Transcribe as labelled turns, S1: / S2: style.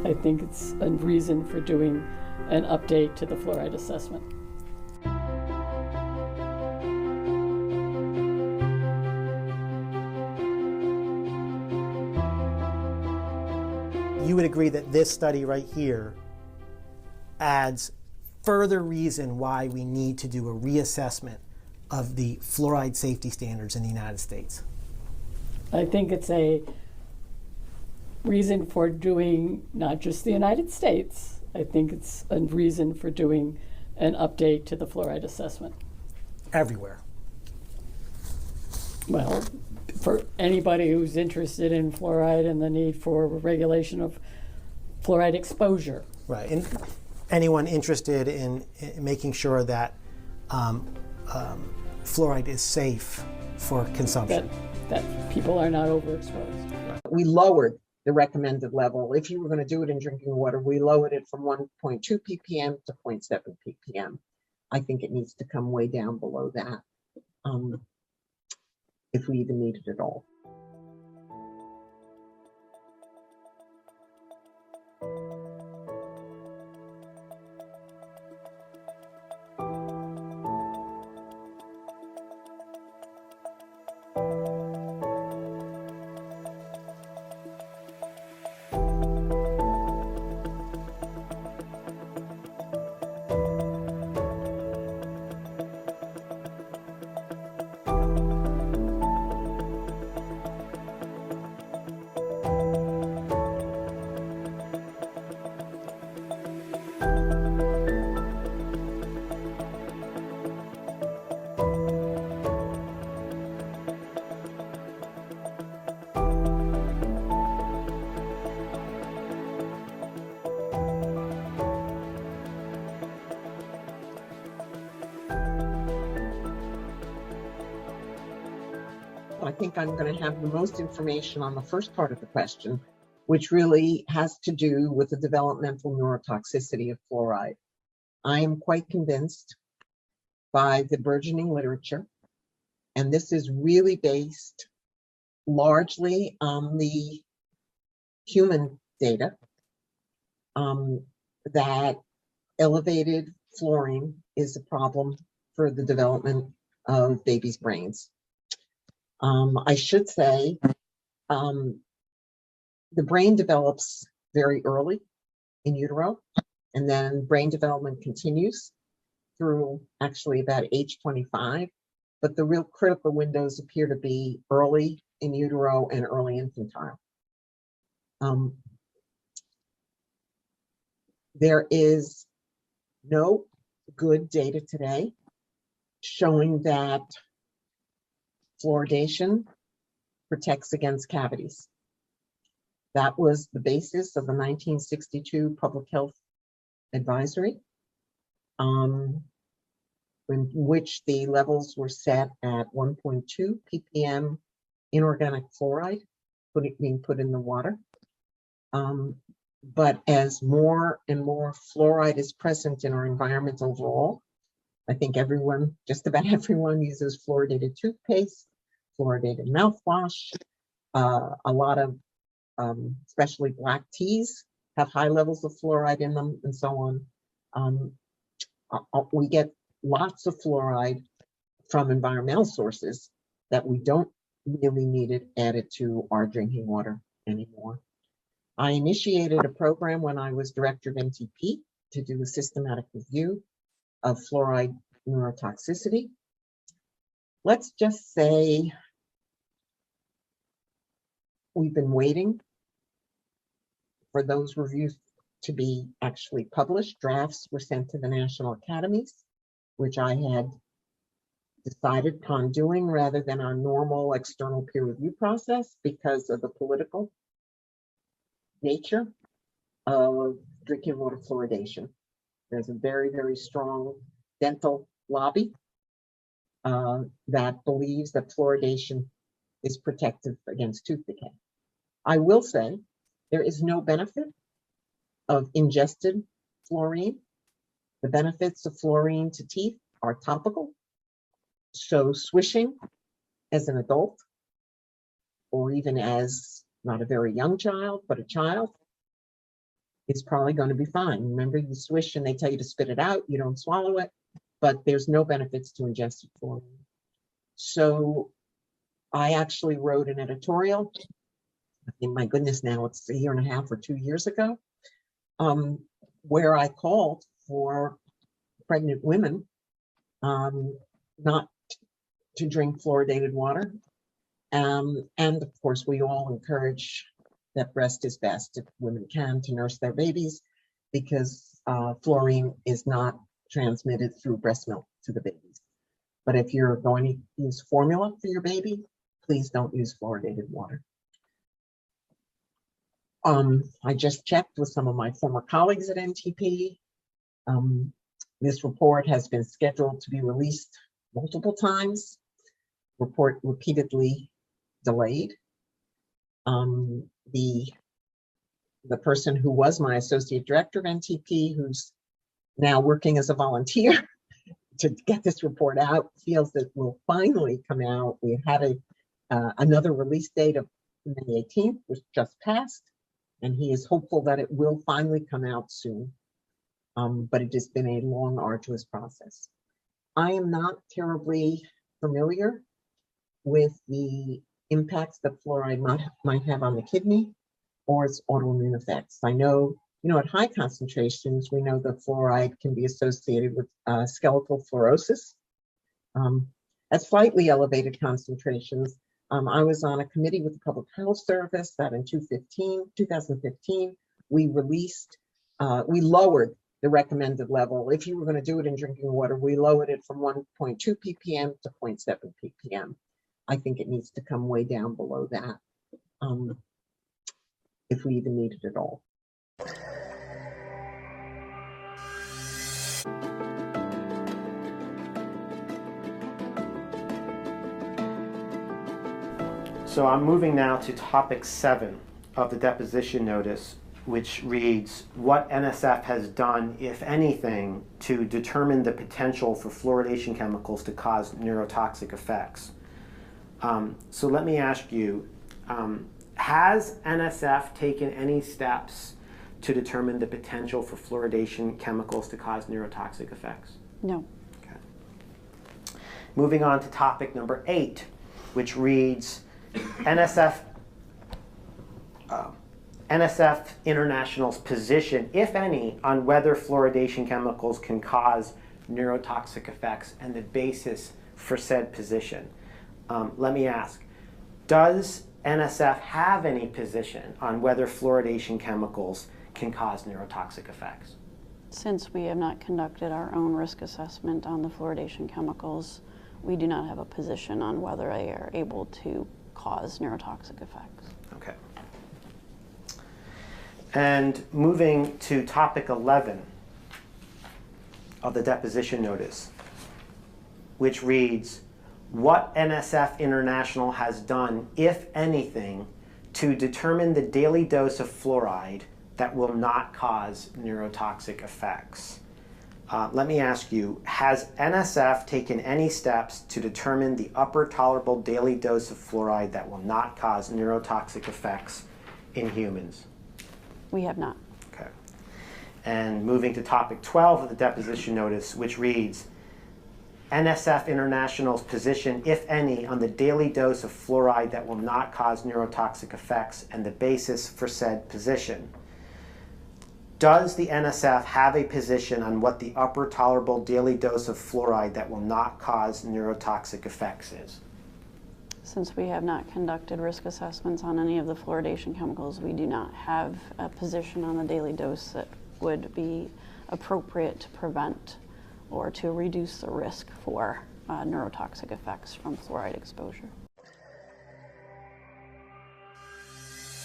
S1: I think it's a reason for doing an update to the fluoride assessment.
S2: You would agree that this study right here adds further reason why we need to do a reassessment of the fluoride safety standards in the United States?
S1: I think it's a reason for doing not just the United States, I think it's a reason for doing an update to the fluoride assessment.
S2: Everywhere.
S1: Well, for anybody who's interested in fluoride and the need for regulation of fluoride exposure.
S2: Right, and anyone interested in making sure that fluoride is safe for consumption.
S1: That people are not overexposed.
S3: We lowered the recommended level. If you were going to do it in drinking water, we lowered it from 1.2 ppm to 0.7 ppm. I think it needs to come way down below that, if we even need it at all. I think I'm going to have the most information on the first part of the question, which really has to do with the developmental neurotoxicity of fluoride. I am quite convinced by the burgeoning literature, and this is really based largely on the human data, that elevated fluorine is a problem for the development of babies' brains. I should say the brain develops very early in utero, and then brain development continues through actually about age 25. But the real critical windows appear to be early in utero and early infantile. There is no good data today showing that fluoridation protects against cavities. That was the basis of the 1962 Public Health Advisory, in which the levels were set at 1.2 ppm inorganic fluoride being put in the water. But as more and more fluoride is present in our environment overall, I think everyone, just about everyone, uses fluoridated toothpaste, fluoridated mouthwash. A lot of, especially black teas, have high levels of fluoride in them, and so on. We get lots of fluoride from environmental sources that we don't really need it added to our drinking water anymore. I initiated a program when I was director of MTP to do a systematic review of fluoride neurotoxicity. Let's just say we've been waiting for those reviews to be actually published. Drafts were sent to the national academies, which I had decided on doing rather than our normal external peer review process because of the political nature of drinking water fluoridation. There's a very, very strong dental lobby that believes that fluoridation is protective against tooth decay. I will say there is no benefit of ingested fluorine. The benefits of fluorine to teeth are topical. So swishing as an adult, or even as not a very young child, but a child, is probably going to be fine. Remember, you swish and they tell you to spit it out, you don't swallow it, but there's no benefits to ingested fluoride. So I actually wrote an editorial. I think, my goodness, now it's a year and a half or 2 years ago, where I called for pregnant women not to drink fluoridated water. And of course, we all encourage that breast is best if women can to nurse their babies, because fluorine is not transmitted through breast milk to the babies. But if you're going to use formula for your baby, please don't use fluoridated water. I just checked with some of my former colleagues at NTP. This report has been scheduled to be released multiple times. Report repeatedly delayed. The person who was my associate director of NTP, who's now working as a volunteer to get this report out, feels that it will finally come out. We had another release date of May 18th, which just passed, and he is hopeful that it will finally come out soon. But it has been a long, arduous process. I am not terribly familiar with the impacts that fluoride might have on the kidney or its autoimmune effects. I know, at high concentrations, we know that fluoride can be associated with skeletal fluorosis. At slightly elevated concentrations, I was on a committee with the Public Health Service that in 2015, we lowered the recommended level. If you were going to do it in drinking water, we lowered it from 1.2 ppm to 0.7 ppm. I think it needs to come way down below that, if we even need it at all.
S4: So I'm moving now to topic 7 of the deposition notice, which reads, what NSF has done, if anything, to determine the potential for fluoridation chemicals to cause neurotoxic effects. So let me ask you, has NSF taken any steps to determine the potential for fluoridation chemicals to cause neurotoxic effects?
S1: No.
S4: Okay. Moving on to topic number 8, which reads, NSF International's position, if any, on whether fluoridation chemicals can cause neurotoxic effects and the basis for said position. Let me ask, does NSF have any position on whether fluoridation chemicals can cause neurotoxic effects?
S5: Since we have not conducted our own risk assessment on the fluoridation chemicals, we do not have a position on whether they are able to cause neurotoxic effects.
S4: Okay. And moving to topic 11 of the deposition notice, which reads, what NSF International has done, if anything, to determine the daily dose of fluoride that will not cause neurotoxic effects. Let me ask you, has NSF taken any steps to determine the upper tolerable daily dose of fluoride that will not cause neurotoxic effects in humans?
S5: We have not.
S4: Okay. And moving to topic 12 of the deposition notice, which reads, NSF International's position, if any, on the daily dose of fluoride that will not cause neurotoxic effects and the basis for said position. Does the NSF have a position on what the upper tolerable daily dose of fluoride that will not cause neurotoxic effects is?
S5: Since we have not conducted risk assessments on any of the fluoridation chemicals, we do not have a position on the daily dose that would be appropriate to prevent or to reduce the risk for neurotoxic effects from fluoride exposure.